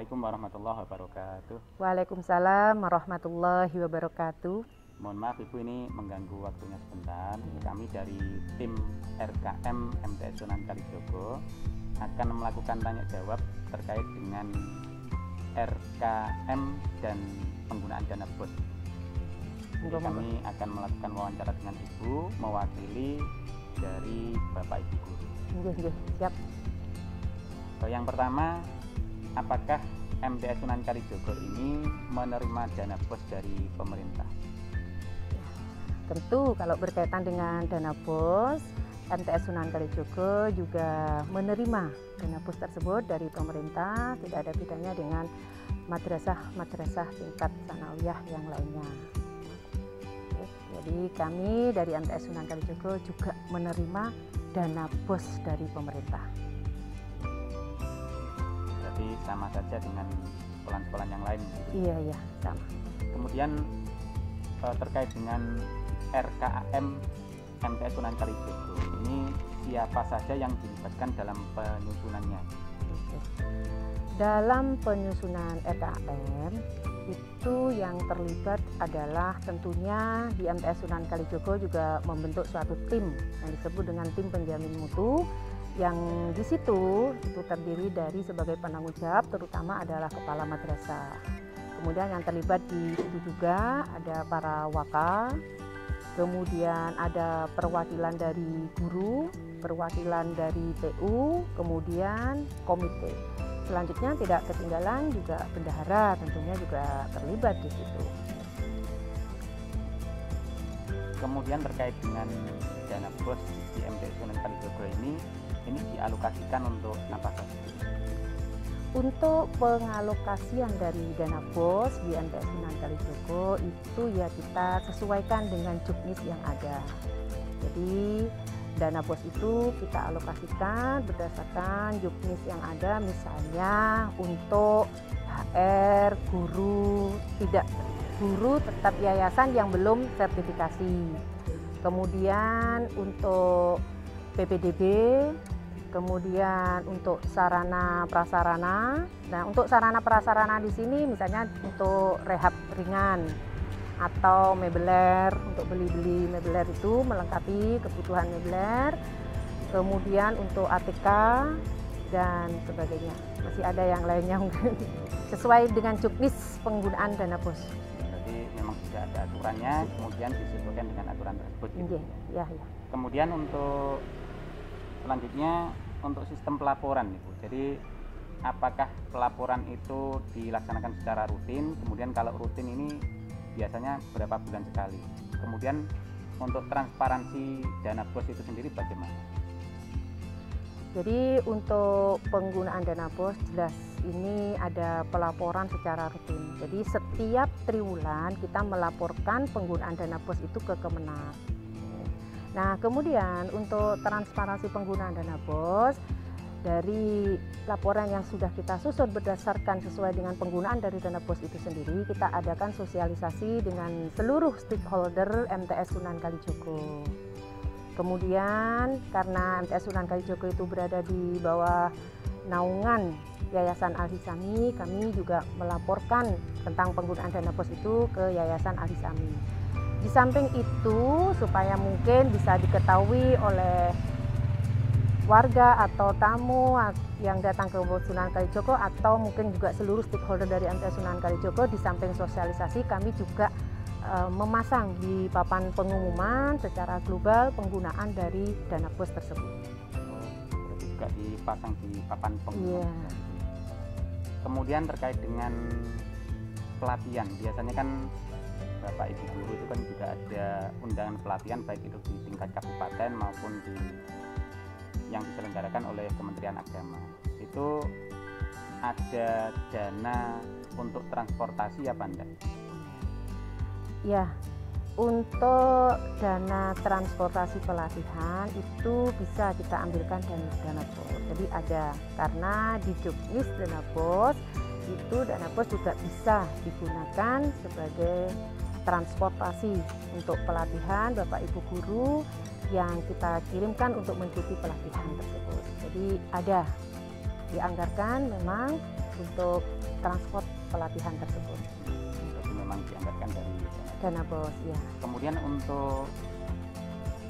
Assalamualaikum warahmatullahi wabarakatuh. Waalaikumsalam warahmatullahi wabarakatuh. Mohon maaf Ibu, ini mengganggu waktunya sebentar. Kami dari tim RKM MTS Sunan Kalijogo akan melakukan tanya jawab terkait dengan RKM dan penggunaan dana BOS. Jadi kami akan melakukan wawancara dengan Ibu mewakili dari Bapak Ibu Guru. Siap. Yang pertama, apakah MTS Sunan Kalijogo ini menerima dana BOS dari pemerintah? Tentu kalau berkaitan dengan dana BOS, MTS Sunan Kalijogo juga menerima dana BOS tersebut dari pemerintah, tidak ada bedanya dengan madrasah-madrasah tingkat sanawiyah yang lainnya. Jadi kami dari MTS Sunan Kalijogo juga menerima dana BOS dari pemerintah. Berarti sama saja dengan sekolah-sekolah yang lain? Iya, sama. Kemudian terkait dengan RKM MTS Sunan Kalijogo, ini siapa saja yang dilibatkan dalam penyusunannya? Dalam penyusunan RKM itu yang terlibat adalah tentunya di MTS Sunan Kalijogo juga membentuk suatu tim yang disebut dengan tim penjamin mutu, yang di situ itu terdiri dari sebagai penanggung jawab terutama adalah kepala madrasah. Kemudian yang terlibat di situ juga ada para wakal, kemudian ada perwakilan dari guru, perwakilan dari TU, kemudian komite. Selanjutnya tidak ketinggalan juga bendahara tentunya juga terlibat di situ. Kemudian terkait dengan dana BOS di MTS Sunan Kalijogo ini dialokasikan untuk apa saja? Untuk pengalokasian dari dana BOS di MTS Sunan Kalijogo itu ya kita sesuaikan dengan juknis yang ada. Jadi dana BOS itu kita alokasikan berdasarkan juknis yang ada, misalnya untuk HR, guru tetap yayasan yang belum sertifikasi. Kemudian untuk PPDB, kemudian untuk sarana prasarana. Nah, untuk sarana prasarana di sini misalnya untuk rehab ringan atau mebeler, untuk beli mebeler itu melengkapi kebutuhan mebeler. Kemudian untuk ATK dan sebagainya. Masih ada yang lainnya mungkin sesuai dengan juknis penggunaan dana BOS. Berarti memang sudah ada aturannya, kemudian disesuaikan dengan aturan tersebut. Gitu. Ya. Kemudian untuk selanjutnya untuk sistem pelaporan Ibu. Jadi apakah pelaporan itu dilaksanakan secara rutin? Kemudian kalau rutin ini biasanya berapa bulan sekali? Kemudian untuk transparansi dana BOS itu sendiri bagaimana? Jadi untuk penggunaan dana BOS jelas ini ada pelaporan secara rutin. Jadi setiap triwulan kita melaporkan penggunaan dana BOS itu ke Kemenak. Nah, kemudian untuk transparansi penggunaan dana BOS dari laporan yang sudah kita susun berdasarkan sesuai dengan penggunaan dari dana BOS itu sendiri, kita adakan sosialisasi dengan seluruh stakeholder MTS Sunan Kalijogo. Kemudian karena MTS Sunan Kalijogo itu berada di bawah naungan Yayasan Al-Hisami, kami juga melaporkan tentang penggunaan dana BOS itu ke Yayasan Al-Hisami. Di samping itu, supaya mungkin bisa diketahui oleh warga atau tamu yang datang ke Sunan Kalijogo atau mungkin juga seluruh stakeholder dari MTS Sunan Kalijogo, di samping sosialisasi kami juga memasang di papan pengumuman secara global penggunaan dari dana BOS tersebut. Berarti juga dipasang di papan pengumuman. Yeah. Kemudian terkait dengan pelatihan, biasanya kan Bapak Ibu Guru itu kan juga ada undangan pelatihan baik itu di tingkat kabupaten maupun yang diselenggarakan oleh Kementerian Agama. Itu ada dana untuk transportasi apa enggak? Ya, untuk dana transportasi pelatihan itu bisa kita ambilkan dari dana BOS. Jadi ada, karena di juknis dana BOS itu dana BOS juga bisa digunakan sebagai transportasi untuk pelatihan Bapak Ibu Guru yang kita kirimkan untuk mengikuti pelatihan tersebut. Jadi ada dianggarkan memang untuk transport pelatihan tersebut. Jadi memang dianggarkan dari Dana BOS, ya. Kemudian untuk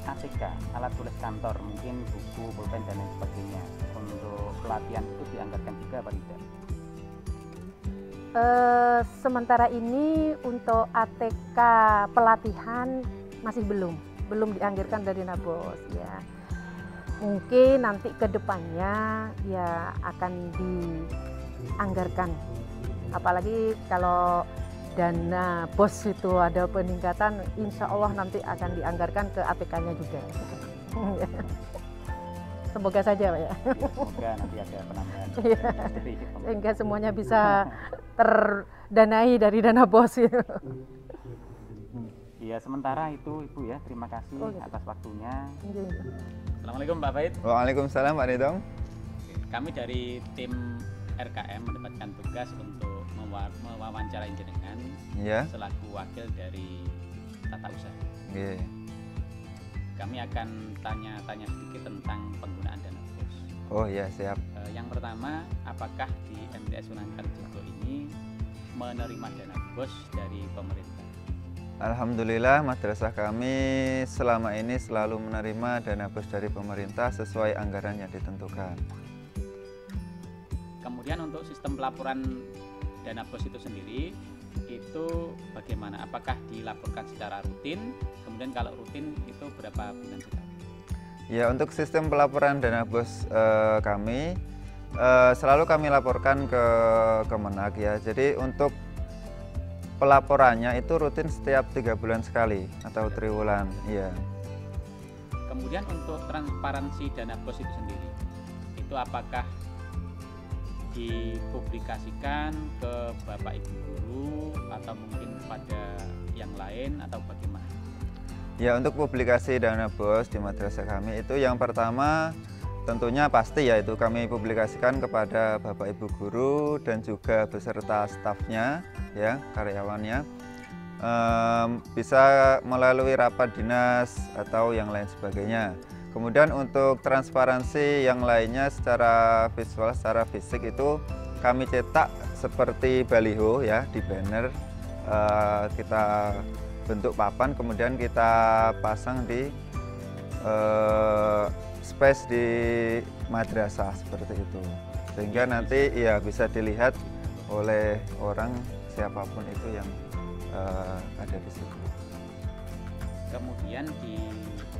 ATK, alat tulis kantor, mungkin buku, pulpen dan lain sebagainya, untuk pelatihan itu dianggarkan juga apa tidak? Sementara ini untuk ATK pelatihan masih belum dianggarkan dari Dana BOS, ya. Mungkin nanti ke depannya ya akan dianggarkan, apalagi kalau dana BOS itu ada peningkatan, insya Allah nanti akan dianggarkan ke ATK-nya juga. Semoga saja Pak ya. Semoga nanti ada penambahan. Sehingga semuanya bisa terdanai dari dana BOS. Iya, sementara itu Ibu ya, terima kasih atas waktunya. Assalamualaikum Pak Faid. Waalaikumsalam Pak Nidong. Kami dari tim RKM mendapatkan tugas untuk mewawancarai jenengan selaku wakil dari tata usaha. Kami akan tanya-tanya sedikit tentang penggunaan dana BOS. Oh ya, siap. Yang pertama, apakah di MTS Sunan Kalijogo ini menerima dana BOS dari pemerintah? Alhamdulillah, madrasah kami selama ini selalu menerima dana BOS dari pemerintah sesuai anggaran yang ditentukan. Kemudian untuk sistem pelaporan dana BOS itu sendiri, itu bagaimana? Apakah dilaporkan secara rutin? Kemudian kalau rutin itu berapa bulan sekali? Ya, untuk sistem pelaporan dana BOS kami selalu kami laporkan ke Kemenak ya. Jadi untuk pelaporannya itu rutin setiap 3 bulan sekali atau triwulan, iya. Kemudian untuk transparansi dana BOS itu sendiri, itu apakah dipublikasikan ke Bapak Ibu guru atau mungkin kepada yang lain atau bagaimana? Ya, untuk publikasi dana BOS di madrasah kami itu yang pertama tentunya pasti yaitu kami publikasikan kepada Bapak Ibu guru dan juga beserta stafnya ya, karyawannya, bisa melalui rapat dinas atau yang lain sebagainya. Kemudian untuk transparansi yang lainnya secara visual, secara fisik itu kami cetak seperti baliho ya, di banner, kita bentuk papan, kemudian kita pasang di space di madrasah seperti itu, sehingga nanti ya bisa dilihat oleh orang siapapun itu yang ada di situ. Kemudian di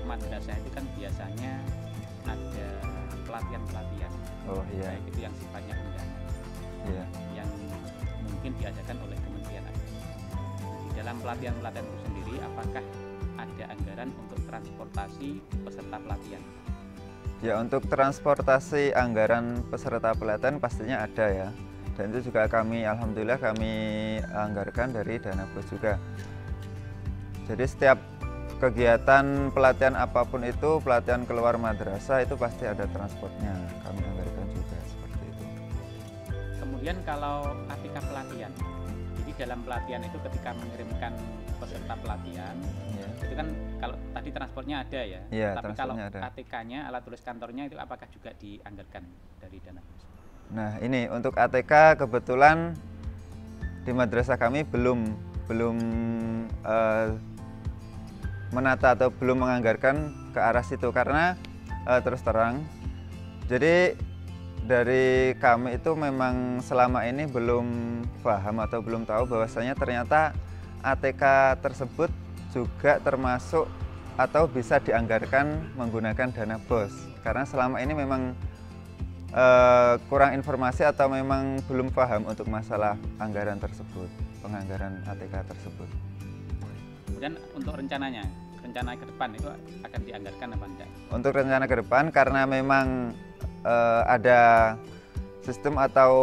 madrasah itu kan biasanya ada pelatihan-pelatihan. Oh iya. Baik itu yang sifatnya undangan, yang mungkin diadakan oleh Kementerian Agama. Nah, di dalam pelatihan-pelatihan itu sendiri, apakah ada anggaran untuk transportasi peserta pelatihan? Ya, untuk transportasi anggaran peserta pelatihan pastinya ada ya, dan itu juga kami alhamdulillah kami anggarkan dari dana BOS juga. Jadi setiap kegiatan pelatihan apapun itu, pelatihan keluar madrasah itu pasti ada transportnya, kami anggarkan juga seperti itu. Kemudian kalau ATK pelatihan, jadi dalam pelatihan itu ketika mengirimkan peserta pelatihan, itu kan kalau tadi transportnya ada ya, tapi kalau ATK-nya, alat tulis kantornya itu apakah juga dianggarkan dari dana BOS? Nah, ini untuk ATK kebetulan di madrasah kami belum menata atau belum menganggarkan ke arah situ karena terus terang, jadi dari kami itu memang selama ini belum paham atau belum tahu bahwasanya ternyata ATK tersebut juga termasuk atau bisa dianggarkan menggunakan dana BOS, karena selama ini memang kurang informasi atau memang belum paham untuk masalah anggaran tersebut, penganggaran ATK tersebut. Kemudian untuk rencana ke depan itu akan dianggarkan apa enggak? Untuk rencana ke depan, karena memang ada sistem atau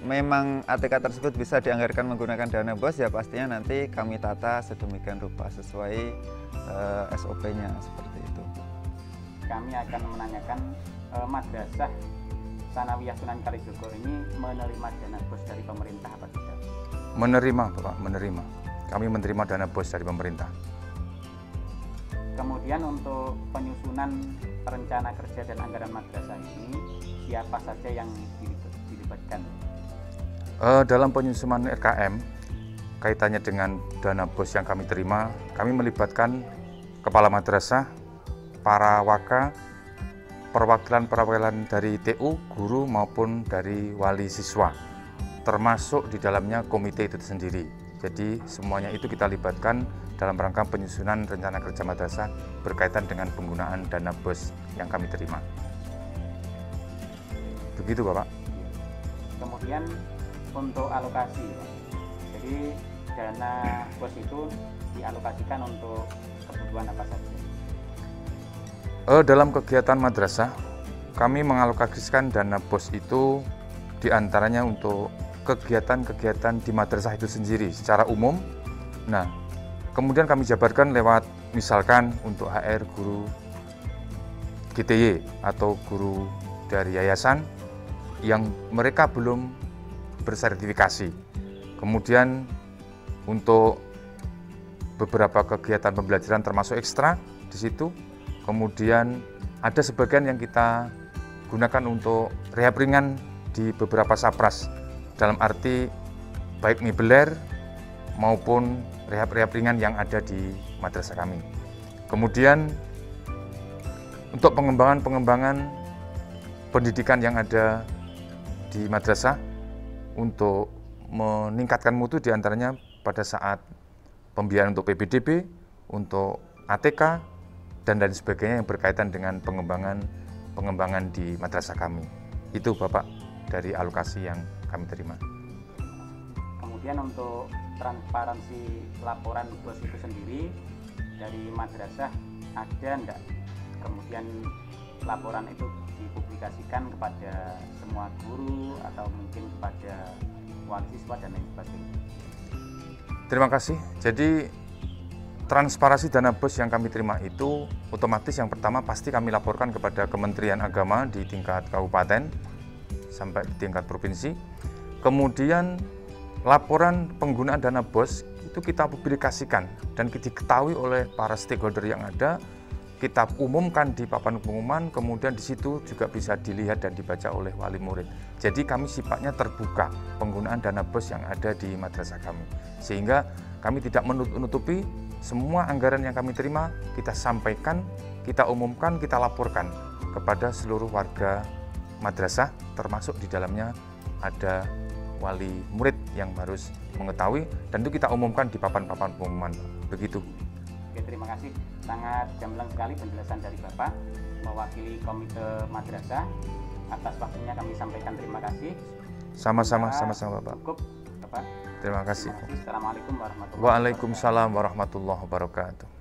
memang ATK tersebut bisa dianggarkan menggunakan dana BOS, ya pastinya nanti kami tata sedemikian rupa sesuai SOP-nya seperti itu. Kami akan menanyakan madrasah Sanawiyah Sunan Kalijogo ini menerima dana BOS dari pemerintah apa tidak? Menerima Bapak, menerima. Kami menerima dana BOS dari pemerintah. Kemudian untuk penyusunan rencana kerja dan anggaran madrasah ini, siapa saja yang dilibatkan? Dalam penyusunan RKM, kaitannya dengan dana BOS yang kami terima, kami melibatkan kepala madrasah, para waka, perwakilan dari TU, guru maupun dari wali siswa, termasuk di dalamnya komite itu sendiri. Jadi semuanya itu kita libatkan dalam rangka penyusunan rencana kerja madrasah berkaitan dengan penggunaan dana BOS yang kami terima. Begitu Bapak. Kemudian untuk alokasi, jadi dana BOS itu dialokasikan untuk kebutuhan apa saja? Dalam kegiatan madrasah, kami mengalokasikan dana BOS itu diantaranya untuk kegiatan-kegiatan di madrasah itu sendiri secara umum. Nah, kemudian kami jabarkan lewat misalkan untuk HR guru GTY atau guru dari yayasan yang mereka belum bersertifikasi. Kemudian untuk beberapa kegiatan pembelajaran termasuk ekstra di situ. Kemudian ada sebagian yang kita gunakan untuk rehab ringan di beberapa sapras. Dalam arti baik mibeler maupun rehab-rehab ringan yang ada di madrasah kami. Kemudian untuk pengembangan pendidikan yang ada di madrasah untuk meningkatkan mutu diantaranya pada saat pembiayaan untuk PPDB, untuk ATK, dan lain sebagainya yang berkaitan dengan pengembangan di madrasah kami. Itu Bapak dari alokasi yang kami terima. Kemudian untuk transparansi laporan BOS itu sendiri dari madrasah ada enggak? Kemudian laporan itu dipublikasikan kepada semua guru atau mungkin kepada wali siswa dan lain sebagainya. Terima kasih. Jadi transparansi dana BOS yang kami terima itu otomatis yang pertama pasti kami laporkan kepada Kementerian Agama di tingkat kabupaten sampai di tingkat provinsi. Kemudian laporan penggunaan dana BOS itu kita publikasikan dan diketahui oleh para stakeholder yang ada. Kita umumkan di papan pengumuman, kemudian di situ juga bisa dilihat dan dibaca oleh wali murid. Jadi kami sifatnya terbuka penggunaan dana BOS yang ada di madrasah kami. Sehingga kami tidak menutupi semua anggaran yang kami terima, kita sampaikan, kita umumkan, kita laporkan kepada seluruh warga madrasah, termasuk di dalamnya ada wali murid yang harus mengetahui, dan itu kita umumkan di papan-papan pengumuman. Begitu. Oke, terima kasih. Sangat gamblang sekali penjelasan dari Bapak mewakili komite madrasah. Atas waktunya kami sampaikan terima kasih. Sama-sama Bapak. Cukup, Bapak. Terima kasih. Assalamualaikum warahmatullahi wabarakatuh. Waalaikumsalam warahmatullahi wabarakatuh.